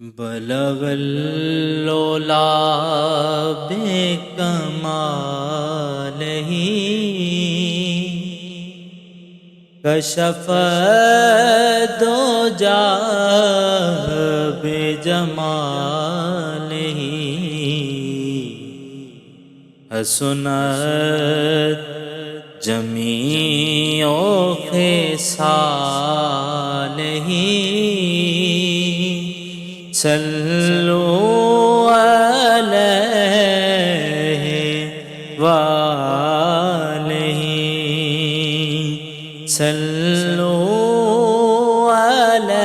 بلغ العلا بکمالہ کشف الدجی بجمالہ حسنت جمیع خصالہ صلوا علیہ وآلہ صلوا علیہ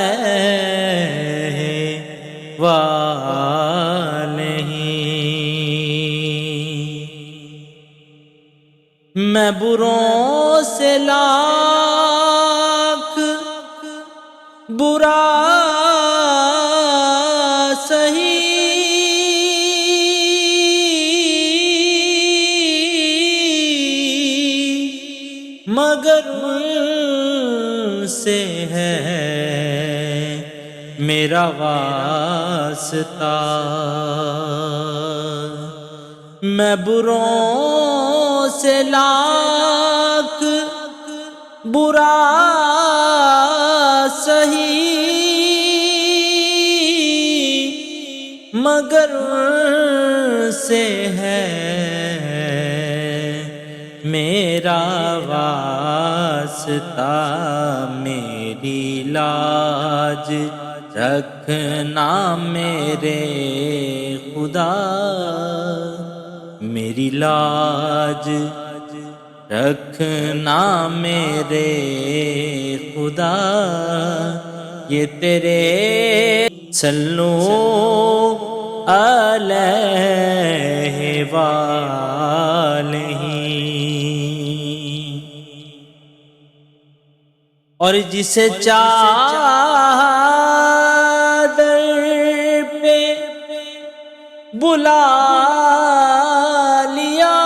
وآلہ۔ میں بروں سے لاکھ برا مگر ان سے ہے میرا واسطہ، میں بروں سے لاکھ برا سہی مگر ان سے ہے میرا واسطہ، میری لاج رکھنا میرے خدا، میری لاج رکھنا میرے خدا، یہ تیرے صلو علیہ وآلہ۔ اور جسے چادر پہ بلا لیا،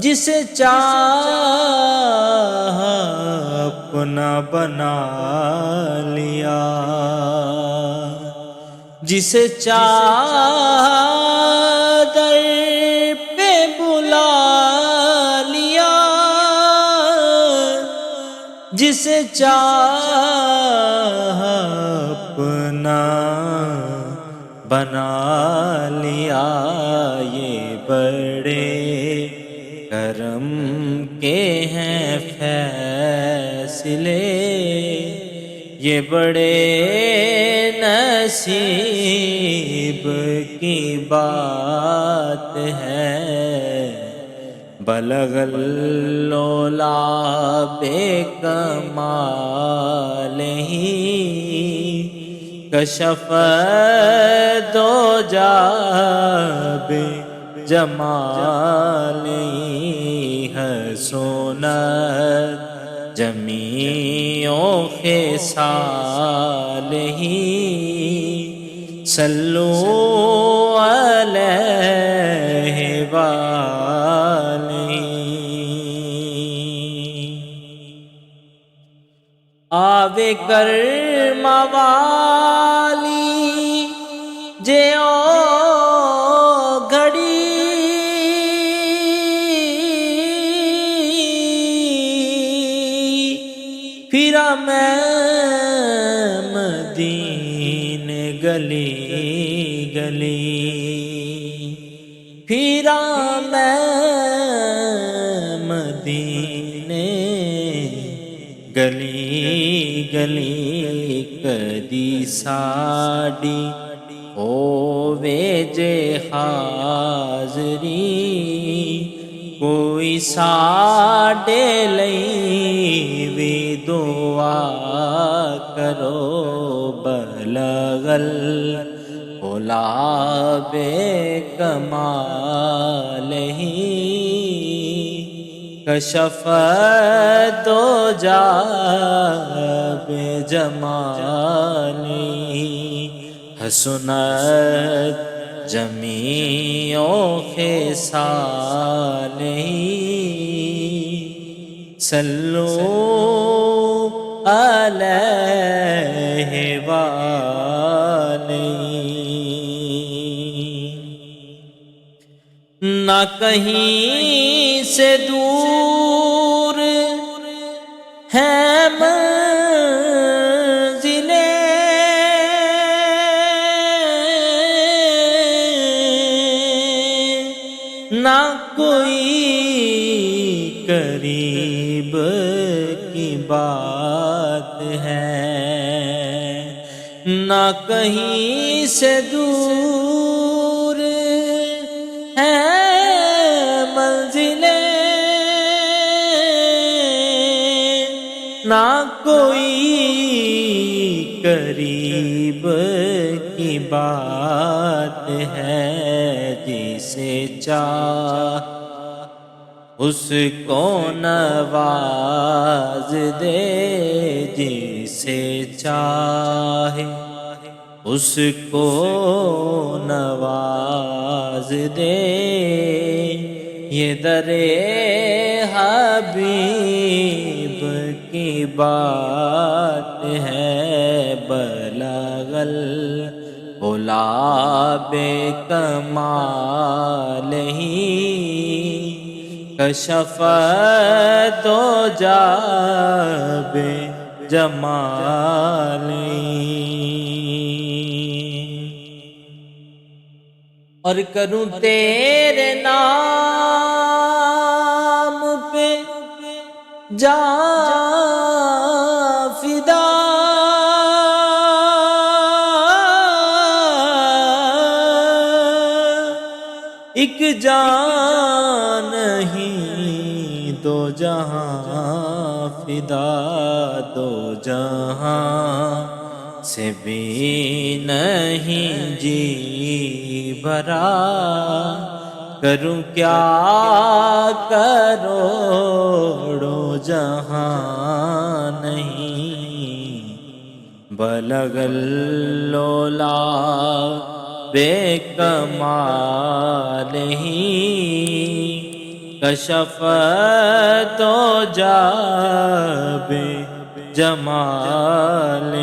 جسے چاہا اپنا بنا لیا، جسے چادر پہ بلا لیا، جسے چاہا اپنا بنا لیا، یہ بڑے کرم کے ہیں فیصلے، یہ بڑے نصیب کی بات ہے، بلغ العلا بکمالہ کشف الدجی بجمالہ حسنت جمیع خصالہ صلوا علیہ وآلہ۔ آوے کرم والی جے او گھڑی، پھرا میں مدینے گلی گلی، پھرا میں مدینے گلی گلی، کدی ساڈی ہووے جے حاضری، کوئی ساڈے لئی وی دعا کرو، بلغ العلا بکمالہ کشف الدجی بجمالہ حسنت جمیع خصالہ صلو علیہ وآلہ، نہ کہیں سے دور ہے منزلیں، نہ کوئی قریب کی بات ہے، نہ کہیں سے دور ہے منزلیں، نہ کوئی قریب کی بات ہے، جسے چاہ اس کو نواز دے، جسے چاہے اس کو نواز دے، یہ در حبیب کی بات ہے، بلغ العلا بکمالہ، کشف الدجی بجمالہ، اور کروں تیرے نام پہ جاں فدا، ایک جان نہیں دو جہاں فدا، دو جہاں سے بھی نہیں جی بھرا، کروں کیا کروڑوں جہاں نہیں، بلغ العلا بکمالہ، کشف الدجی بجمالہ،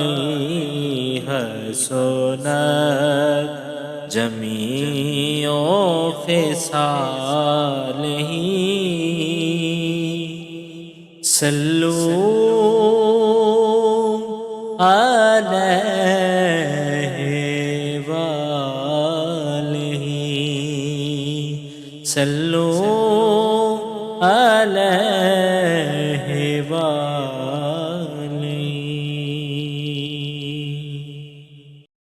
حسنت جمیع خصالہ، صلو علیہ وآلہ، صلو علیہ وآلہ۔